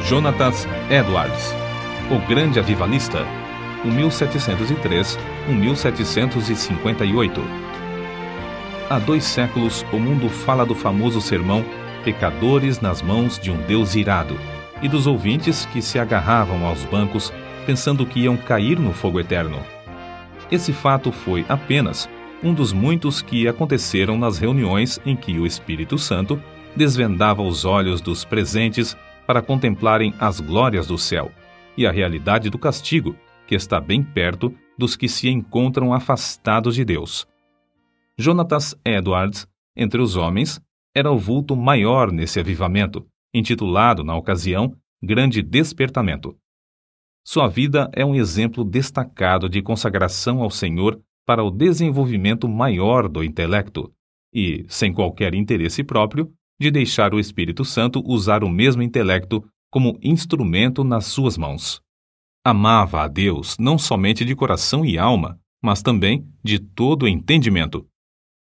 Jonathan Edwards, o grande avivalista, 1703-1758. Há 2 séculos, o mundo fala do famoso sermão Pecadores nas mãos de um Deus irado, e dos ouvintes que se agarravam aos bancos pensando que iam cair no fogo eterno. Esse fato foi apenas um dos muitos que aconteceram nas reuniões em que o Espírito Santo desvendava os olhos dos presentes para contemplarem as glórias do céu e a realidade do castigo, que está bem perto dos que se encontram afastados de Deus. Jonathan Edwards, entre os homens, era o vulto maior nesse avivamento, intitulado, na ocasião, Grande Despertamento. Sua vida é um exemplo destacado de consagração ao Senhor para o desenvolvimento maior do intelecto e, sem qualquer interesse próprio, de deixar o Espírito Santo usar o mesmo intelecto como instrumento nas suas mãos. Amava a Deus não somente de coração e alma, mas também de todo o entendimento.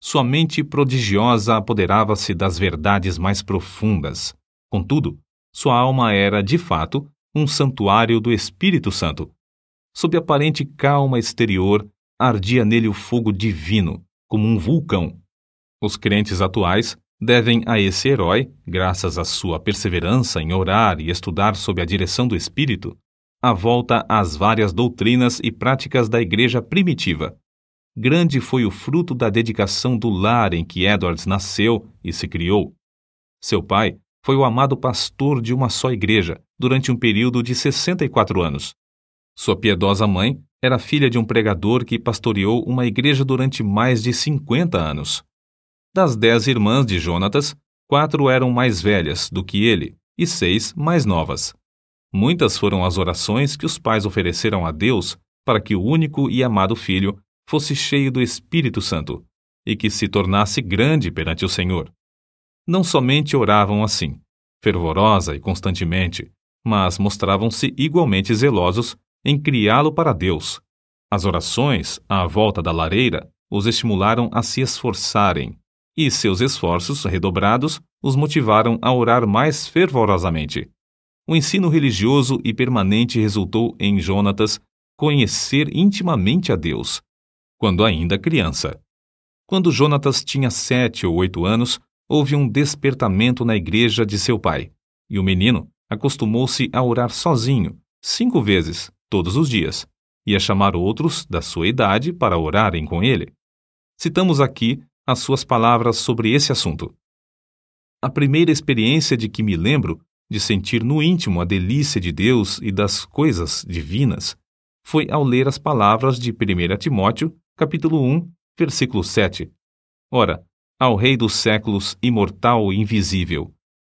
Sua mente prodigiosa apoderava-se das verdades mais profundas. Contudo, sua alma era, de fato, um santuário do Espírito Santo. Sob aparente calma exterior, ardia nele o fogo divino, como um vulcão. Os crentes atuais devem a esse herói, graças à sua perseverança em orar e estudar sob a direção do Espírito, a volta às várias doutrinas e práticas da igreja primitiva. Grande foi o fruto da dedicação do lar em que Edwards nasceu e se criou. Seu pai foi o amado pastor de uma só igreja durante um período de 64 anos. Sua piedosa mãe era filha de um pregador que pastoreou uma igreja durante mais de 50 anos. Das 10 irmãs de Jonatas, 4 eram mais velhas do que ele e 6 mais novas. Muitas foram as orações que os pais ofereceram a Deus para que o único e amado filho fosse cheio do Espírito Santo e que se tornasse grande perante o Senhor. Não somente oravam assim, fervorosa e constantemente, mas mostravam-se igualmente zelosos em criá-lo para Deus. As orações, à volta da lareira, os estimularam a se esforçarem, e seus esforços redobrados os motivaram a orar mais fervorosamente. O ensino religioso e permanente resultou em Jonatas conhecer intimamente a Deus, quando ainda criança. Quando Jonatas tinha 7 ou 8 anos, houve um despertamento na igreja de seu pai, e o menino acostumou-se a orar sozinho, 5 vezes, todos os dias, e a chamar outros da sua idade para orarem com ele. Citamos aqui as suas palavras sobre esse assunto. A primeira experiência de que me lembro de sentir no íntimo a delícia de Deus e das coisas divinas foi ao ler as palavras de 1 Timóteo, capítulo 1, versículo 7. Ora, ao Rei dos séculos, imortal e invisível,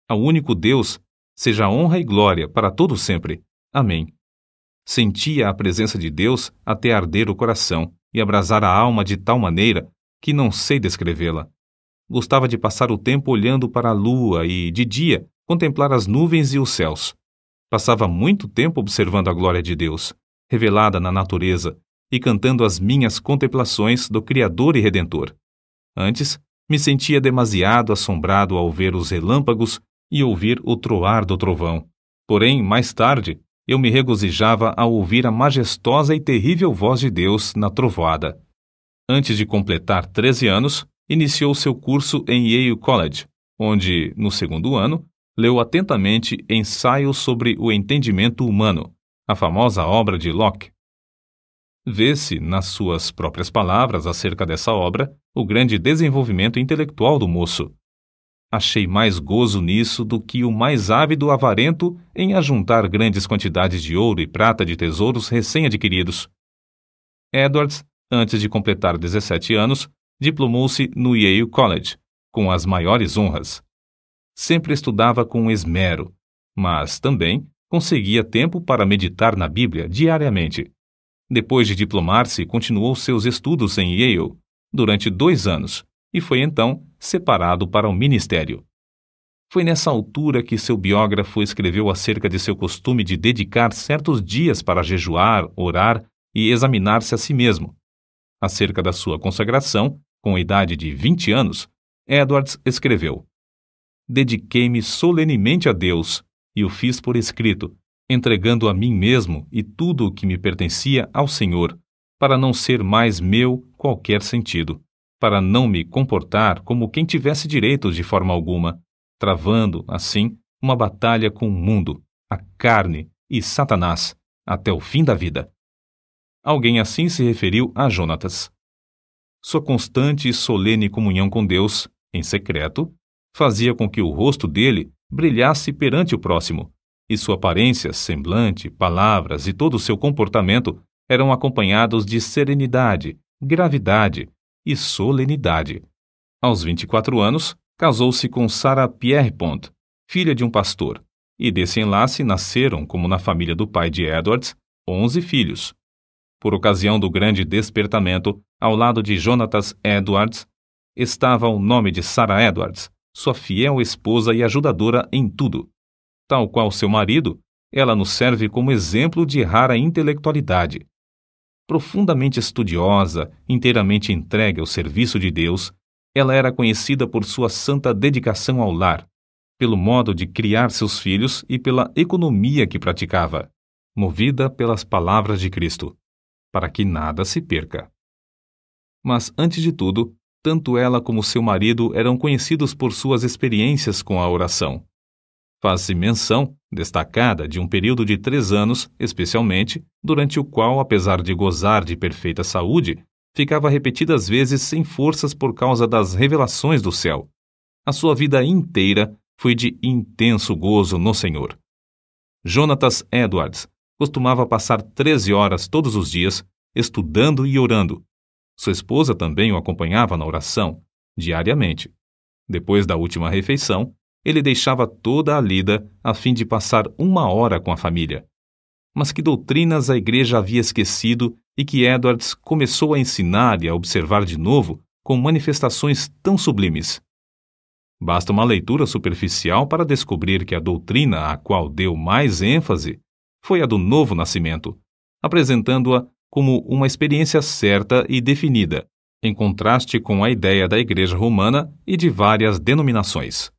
ao único Deus, seja honra e glória para todo sempre. Amém. Sentia a presença de Deus até arder o coração e abrasar a alma de tal maneira que não sei descrevê-la. Gostava de passar o tempo olhando para a lua e, de dia, contemplar as nuvens e os céus. Passava muito tempo observando a glória de Deus, revelada na natureza, e cantando as minhas contemplações do Criador e Redentor. Antes, me sentia demasiado assombrado ao ver os relâmpagos e ouvir o troar do trovão. Porém, mais tarde, eu me regozijava ao ouvir a majestosa e terrível voz de Deus na trovoada. Antes de completar 13 anos, iniciou seu curso em Yale College, onde, no 2º ano, leu atentamente Ensaios sobre o Entendimento Humano, a famosa obra de Locke. Vê-se, nas suas próprias palavras acerca dessa obra, o grande desenvolvimento intelectual do moço. Achei mais gozo nisso do que o mais ávido avarento em ajuntar grandes quantidades de ouro e prata de tesouros recém-adquiridos. Edwards, antes de completar 17 anos, diplomou-se no Yale College, com as maiores honras. Sempre estudava com esmero, mas também conseguia tempo para meditar na Bíblia diariamente. Depois de diplomar-se, continuou seus estudos em Yale durante 2 anos e foi então separado para o ministério. Foi nessa altura que seu biógrafo escreveu acerca de seu costume de dedicar certos dias para jejuar, orar e examinar-se a si mesmo. Acerca da sua consagração, com a idade de 20 anos, Edwards escreveu: Dediquei-me solenemente a Deus, e o fiz por escrito, entregando a mim mesmo e tudo o que me pertencia ao Senhor, para não ser mais meu qualquer sentido, para não me comportar como quem tivesse direitos de forma alguma, travando, assim, uma batalha com o mundo, a carne e Satanás, até o fim da vida. Alguém assim se referiu a Jonatas. Sua constante e solene comunhão com Deus, em secreto, fazia com que o rosto dele brilhasse perante o próximo, e sua aparência, semblante, palavras e todo o seu comportamento eram acompanhados de serenidade, gravidade e solenidade. Aos 24 anos, casou-se com Sarah Pierrepont, filha de um pastor, e desse enlace nasceram, como na família do pai de Edwards, 11 filhos. Por ocasião do grande despertamento, ao lado de Jonatas Edwards, estava o nome de Sarah Edwards, sua fiel esposa e ajudadora em tudo. Tal qual seu marido, ela nos serve como exemplo de rara intelectualidade. Profundamente estudiosa, inteiramente entregue ao serviço de Deus, ela era conhecida por sua santa dedicação ao lar, pelo modo de criar seus filhos e pela economia que praticava, movida pelas palavras de Cristo, para que nada se perca. Mas, antes de tudo, tanto ela como seu marido eram conhecidos por suas experiências com a oração. Faz-se menção, destacada, de um período de 3 anos, especialmente, durante o qual, apesar de gozar de perfeita saúde, ficava repetidas vezes sem forças por causa das revelações do céu. A sua vida inteira foi de intenso gozo no Senhor. Jonatas Edwards costumava passar 13 horas todos os dias, estudando e orando. Sua esposa também o acompanhava na oração, diariamente. Depois da última refeição, ele deixava toda a lida a fim de passar 1 hora com a família. Mas que doutrinas a igreja havia esquecido e que Edwards começou a ensinar e a observar de novo com manifestações tão sublimes? Basta uma leitura superficial para descobrir que a doutrina a qual deu mais ênfase foi a do novo nascimento, apresentando-a como uma experiência certa e definida, em contraste com a ideia da Igreja Romana e de várias denominações.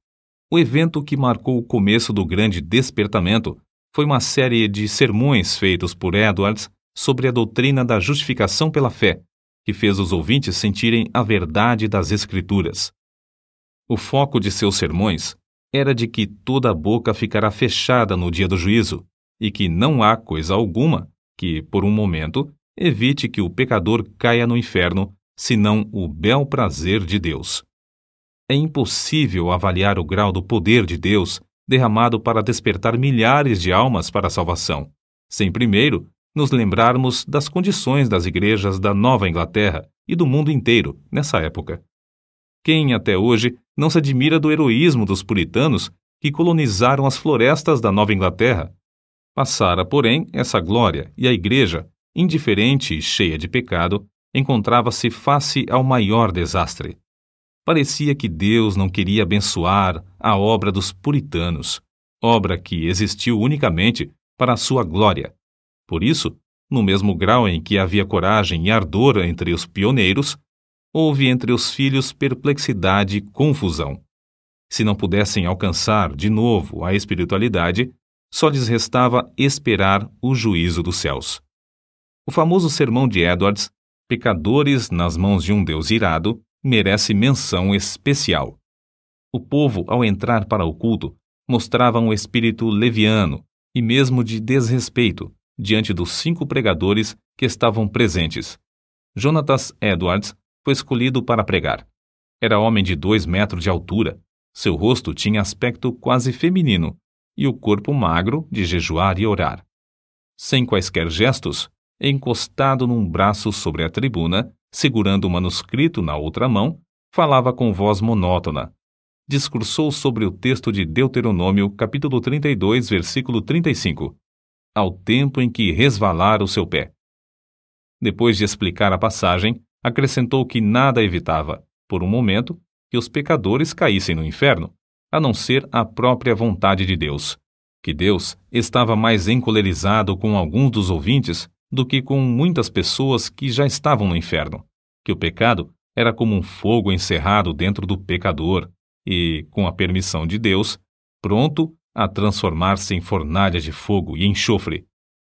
O evento que marcou o começo do grande despertamento foi uma série de sermões feitos por Edwards sobre a doutrina da justificação pela fé, que fez os ouvintes sentirem a verdade das Escrituras. O foco de seus sermões era de que toda a boca ficará fechada no dia do juízo, e que não há coisa alguma que, por um momento, evite que o pecador caia no inferno, senão o bel prazer de Deus. É impossível avaliar o grau do poder de Deus derramado para despertar milhares de almas para a salvação, sem primeiro nos lembrarmos das condições das igrejas da Nova Inglaterra e do mundo inteiro nessa época. Quem até hoje não se admira do heroísmo dos puritanos que colonizaram as florestas da Nova Inglaterra? Passara, porém, essa glória e a igreja, indiferente e cheia de pecado, encontrava-se face ao maior desastre. Parecia que Deus não queria abençoar a obra dos puritanos, obra que existiu unicamente para a sua glória. Por isso, no mesmo grau em que havia coragem e ardor entre os pioneiros, houve entre os filhos perplexidade e confusão. Se não pudessem alcançar de novo a espiritualidade, só lhes restava esperar o juízo dos céus. O famoso sermão de Edwards, Pecadores nas mãos de um Deus irado, merece menção especial. O povo, ao entrar para o culto, mostrava um espírito leviano e mesmo de desrespeito diante dos 5 pregadores que estavam presentes. Jonatas Edwards foi escolhido para pregar. Era homem de 2 metros de altura, seu rosto tinha aspecto quase feminino e o corpo magro de jejuar e orar. Sem quaisquer gestos, encostado num braço sobre a tribuna, segurando o manuscrito na outra mão, falava com voz monótona. Discursou sobre o texto de Deuteronômio, capítulo 32, versículo 35, ao tempo em que resvalar o seu pé. Depois de explicar a passagem, acrescentou que nada evitava, por um momento, que os pecadores caíssem no inferno, a não ser a própria vontade de Deus, que Deus estava mais encolerizado com alguns dos ouvintes do que com muitas pessoas que já estavam no inferno, que o pecado era como um fogo encerrado dentro do pecador e, com a permissão de Deus, pronto a transformar-se em fornalha de fogo e enxofre,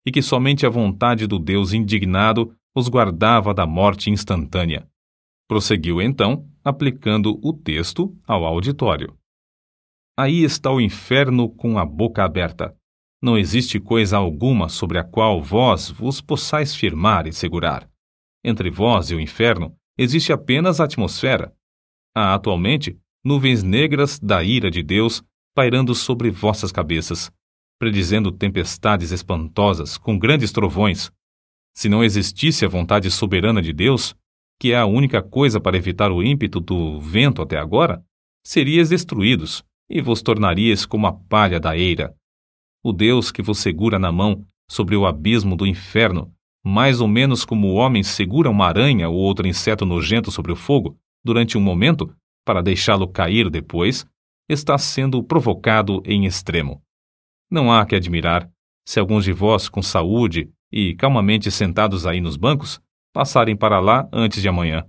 e que somente a vontade do Deus indignado os guardava da morte instantânea. Prosseguiu então, aplicando o texto ao auditório. Aí está o inferno com a boca aberta. Não existe coisa alguma sobre a qual vós vos possais firmar e segurar. Entre vós e o inferno existe apenas a atmosfera. Há atualmente nuvens negras da ira de Deus pairando sobre vossas cabeças, predizendo tempestades espantosas com grandes trovões. Se não existisse a vontade soberana de Deus, que é a única coisa para evitar o ímpeto do vento até agora, seríeis destruídos e vos tornaríeis como a palha da eira. O Deus que vos segura na mão sobre o abismo do inferno, mais ou menos como o homem segura uma aranha ou outro inseto nojento sobre o fogo durante um momento para deixá-lo cair depois, está sendo provocado em extremo. Não há que admirar se alguns de vós com saúde e calmamente sentados aí nos bancos passarem para lá antes de amanhã.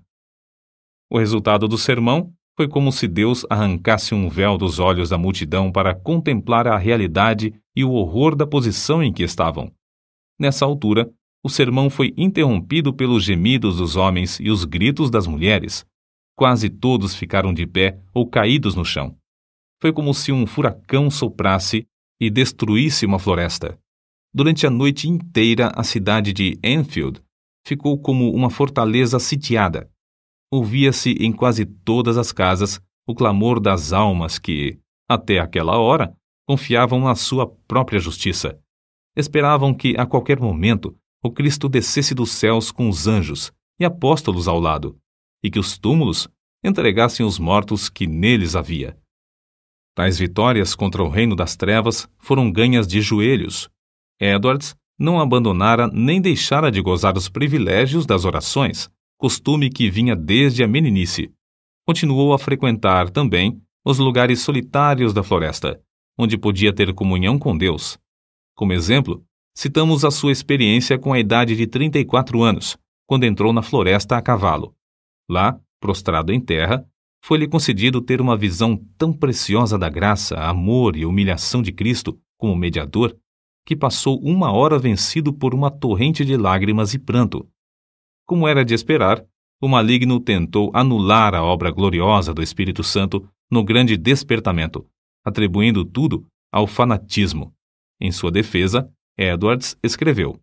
O resultado do sermão foi como se Deus arrancasse um véu dos olhos da multidão para contemplar a realidade e o horror da posição em que estavam. Nessa altura, o sermão foi interrompido pelos gemidos dos homens e os gritos das mulheres. Quase todos ficaram de pé ou caídos no chão. Foi como se um furacão soprasse e destruísse uma floresta. Durante a noite inteira, a cidade de Enfield ficou como uma fortaleza sitiada. Ouvia-se em quase todas as casas o clamor das almas que, até aquela hora, confiavam na sua própria justiça. Esperavam que, a qualquer momento, o Cristo descesse dos céus com os anjos e apóstolos ao lado, e que os túmulos entregassem os mortos que neles havia. Tais vitórias contra o reino das trevas foram ganhas de joelhos. Edwards não abandonara nem deixara de gozar os privilégios das orações, costume que vinha desde a meninice. Continuou a frequentar também os lugares solitários da floresta, onde podia ter comunhão com Deus. Como exemplo, citamos a sua experiência com a idade de 34 anos, quando entrou na floresta a cavalo. Lá, prostrado em terra, foi-lhe concedido ter uma visão tão preciosa da graça, amor e humilhação de Cristo como mediador, que passou 1 hora vencido por uma torrente de lágrimas e pranto. Como era de esperar, o maligno tentou anular a obra gloriosa do Espírito Santo no grande despertamento, atribuindo tudo ao fanatismo. Em sua defesa, Edwards escreveu: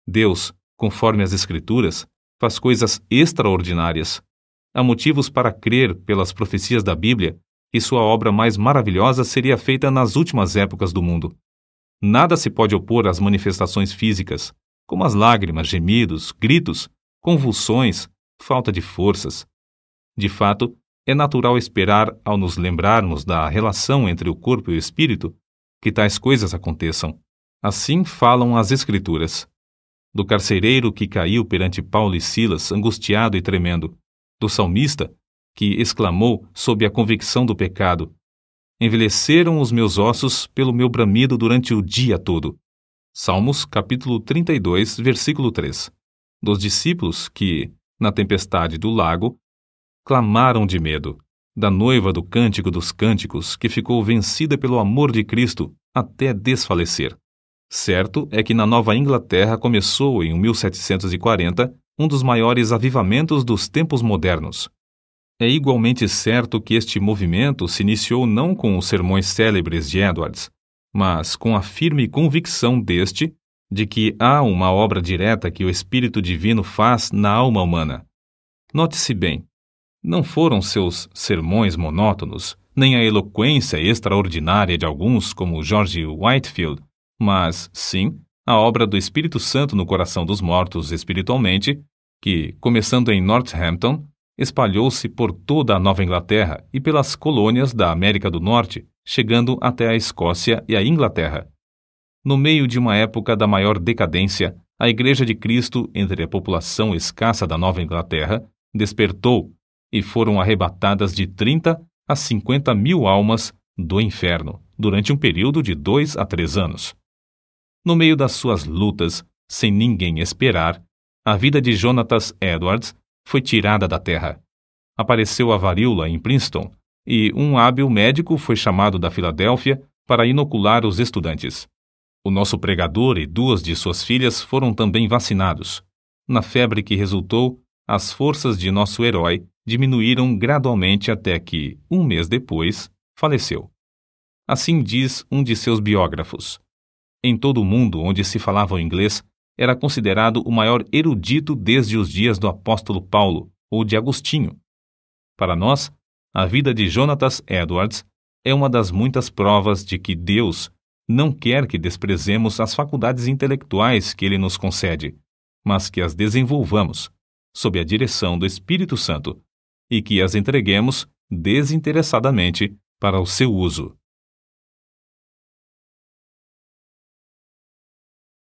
Deus, conforme as Escrituras, faz coisas extraordinárias. Há motivos para crer, pelas profecias da Bíblia, que sua obra mais maravilhosa seria feita nas últimas épocas do mundo. Nada se pode opor às manifestações físicas, como as lágrimas, gemidos, gritos, convulsões, falta de forças. De fato, é natural esperar, ao nos lembrarmos da relação entre o corpo e o espírito, que tais coisas aconteçam. Assim falam as Escrituras. Do carcereiro que caiu perante Paulo e Silas, angustiado e tremendo. Do salmista, que exclamou sob a convicção do pecado: envelheceram os meus ossos pelo meu bramido durante o dia todo. Salmos, capítulo 32, versículo 3. Dos discípulos que, na tempestade do lago, clamaram de medo. Da noiva do Cântico dos Cânticos, que ficou vencida pelo amor de Cristo até desfalecer. Certo é que na Nova Inglaterra começou, em 1740, um dos maiores avivamentos dos tempos modernos. É igualmente certo que este movimento se iniciou não com os sermões célebres de Edwards, mas com a firme convicção deste de que há uma obra direta que o Espírito Divino faz na alma humana. Note-se bem, não foram seus sermões monótonos, nem a eloquência extraordinária de alguns como George Whitefield, mas, sim, a obra do Espírito Santo no coração dos mortos espiritualmente, que, começando em Northampton, espalhou-se por toda a Nova Inglaterra e pelas colônias da América do Norte, chegando até a Escócia e a Inglaterra. No meio de uma época da maior decadência, a Igreja de Cristo, entre a população escassa da Nova Inglaterra, despertou e foram arrebatadas de 30 a 50 mil almas do inferno, durante um período de 2 a 3 anos. No meio das suas lutas, sem ninguém esperar, a vida de Jonathan Edwards foi tirada da terra. Apareceu a varíola em Princeton, e um hábil médico foi chamado da Filadélfia para inocular os estudantes. O nosso pregador e 2 de suas filhas foram também vacinados. Na febre que resultou, as forças de nosso herói diminuíram gradualmente até que, um mês depois, faleceu. Assim diz um de seus biógrafos. Em todo o mundo onde se falava o inglês, era considerado o maior erudito desde os dias do apóstolo Paulo ou de Agostinho. Para nós, a vida de Jonatas Edwards é uma das muitas provas de que Deus não quer que desprezemos as faculdades intelectuais que Ele nos concede, mas que as desenvolvamos, sob a direção do Espírito Santo, e que as entreguemos desinteressadamente para o seu uso.